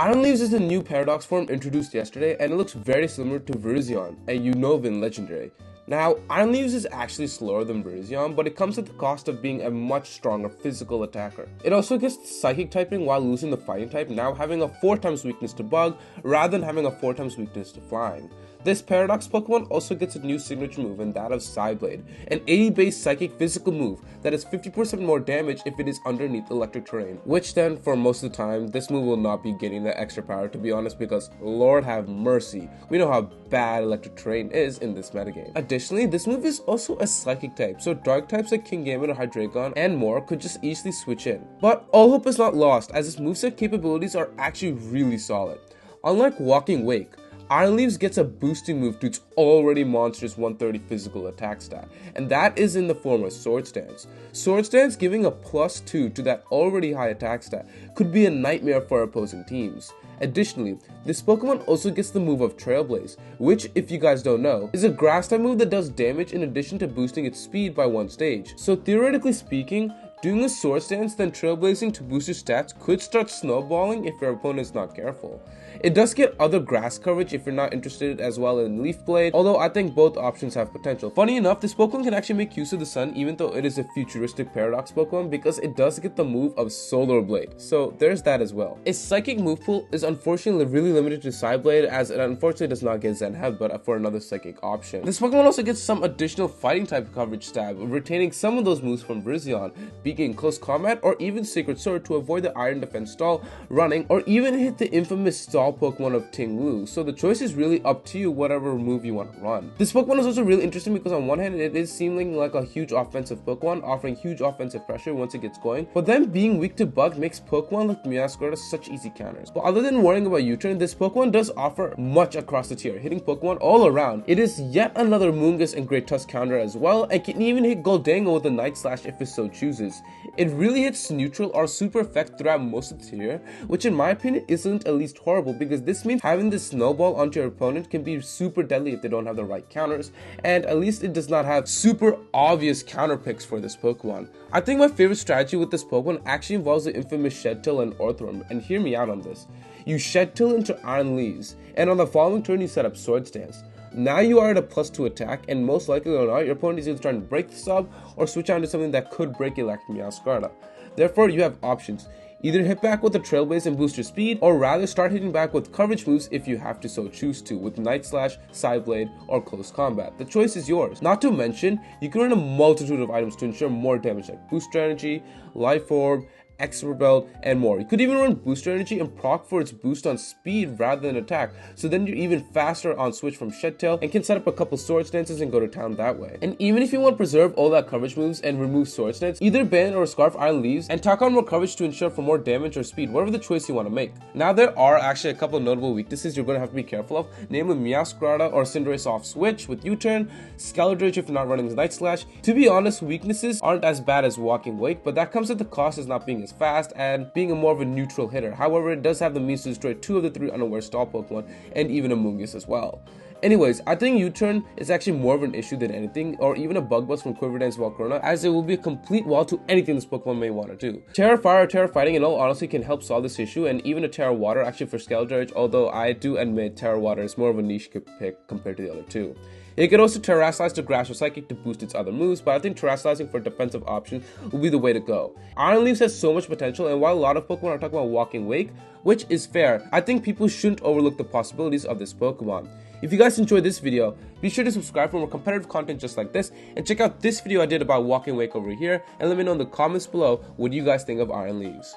Iron Leaves is a new paradox form introduced yesterday, and it looks very similar to Virizion, a Unovan legendary. Now, Iron Leaves is actually slower than Virizion, but it comes at the cost of being a much stronger physical attacker. It also gets psychic typing while losing the fighting type, now having a 4 times weakness to bug, rather than having a 4 times weakness to flying. This Paradox Pokemon also gets a new signature move, and that of Psyblade, an 80 base psychic physical move that has 50% more damage if it is underneath electric terrain. Which then, for most of the time, this move will not be getting that extra power, to be honest, because Lord have mercy, we know how bad electric terrain is in this metagame. Additionally, this move is also a psychic type, so dark types like Kingambit or Hydreigon and more could just easily switch in. But all hope is not lost, as its moveset capabilities are actually really solid. Unlike Walking Wake, Iron Leaves gets a boosting move to its already monstrous 130 physical attack stat, and that is in the form of Sword Stance. Sword Stance giving a +2 to that already high attack stat could be a nightmare for opposing teams. Additionally, this Pokemon also gets the move of Trailblaze, which, if you guys don't know, is a grass type move that does damage in addition to boosting its speed by 1 stage. So theoretically speaking, doing a Sword Stance then Trailblazing to boost your stats could start snowballing if your opponent is not careful. It does get other grass coverage if you're not interested as well in Leaf Blade, although I think both options have potential. Funny enough, this Pokemon can actually make use of the sun even though it is a futuristic Paradox Pokemon, because it does get the move of Solar Blade, so there's that as well. Its psychic move pool is unfortunately really limited to Psyblade, as it unfortunately does not get Zen Headbutt for another psychic option. This Pokemon also gets some additional fighting type coverage stab, retaining some of those moves from Virizion, being in close combat or even Sacred Sword to avoid the Iron Defense stall, running, or even hit the infamous stall Pokemon of Ting-Lu, so the choice is really up to you whatever move you want to run. This Pokemon is also really interesting because on one hand it is seeming like a huge offensive Pokemon, offering huge offensive pressure once it gets going, but then being weak to bug makes Pokemon like Meowscarada such easy counters. But other than worrying about U-turn, this Pokemon does offer much across the tier, hitting Pokemon all around. It is yet another Moongus and Great Tusk counter as well, and can even hit Goldango with a Night Slash if it so chooses. It really hits neutral or super effect throughout most of the tier, which in my opinion isn't at least horrible, because this means having this snowball onto your opponent can be super deadly if they don't have the right counters, and at least it does not have super obvious counter picks for this Pokemon. I think my favorite strategy with this Pokemon actually involves the infamous Shed Tail and Orthworm, and hear me out on this. You Shed Tail into Iron Leaves, and on the following turn you set up Sword Stance. Now you are at a +2 attack, and most likely or not, your opponent is either trying to break the sub or switch on to something that could break it like Meowscarada. Therefore, you have options. Either hit back with a Trailblaze and boost your speed, or rather start hitting back with coverage moves if you have to so choose to, with Night Slash, Psyblade, or Close Combat. The choice is yours. Not to mention, you can run a multitude of items to ensure more damage like Booster Energy, Life Orb, Expert Belt, and more. You could even run Booster Energy and proc for its boost on speed rather than attack, so then you're even faster on switch from Shed Tail and can set up a couple Sword Stances and go to town that way. And even if you want to preserve all that coverage moves and remove Sword Stance, either ban or scarf Iron Leaves and tack on more coverage to ensure for more damage or speed, whatever the choice you want to make. Now there are actually a couple of notable weaknesses you're going to have to be careful of, namely Meowscarada or Cinderace off switch with U-turn, Skeletorage if you're not running Night Slash. To be honest, weaknesses aren't as bad as Walking Wake, but that comes at the cost as not being as fast and being a more of a neutral hitter. However, it does have the means to destroy 2 of the 3 unaware stall Pokemon and even a Moongus as well. Anyways, I think U-turn is actually more of an issue than anything, or even a bug bust from Quiver Dance Volcarona, as it will be a complete wall to anything this Pokemon may want to do. Terra Fire or Terra Fighting in all honesty can help solve this issue, and even a Terra Water actually for Skeletorage, although I do admit Terra Water is more of a niche pick compared to the other two. It could also Terrasilize to Grass or Psychic to boost its other moves, but I think Terrasilizing for a defensive option will be the way to go. Iron Leaves has so much potential, and while a lot of Pokemon are talking about Walking Wake, which is fair, I think people shouldn't overlook the possibilities of this Pokemon. If you guys enjoyed this video, be sure to subscribe for more competitive content just like this, and check out this video I did about Walking Wake over here, and let me know in the comments below what you guys think of Iron Leaves.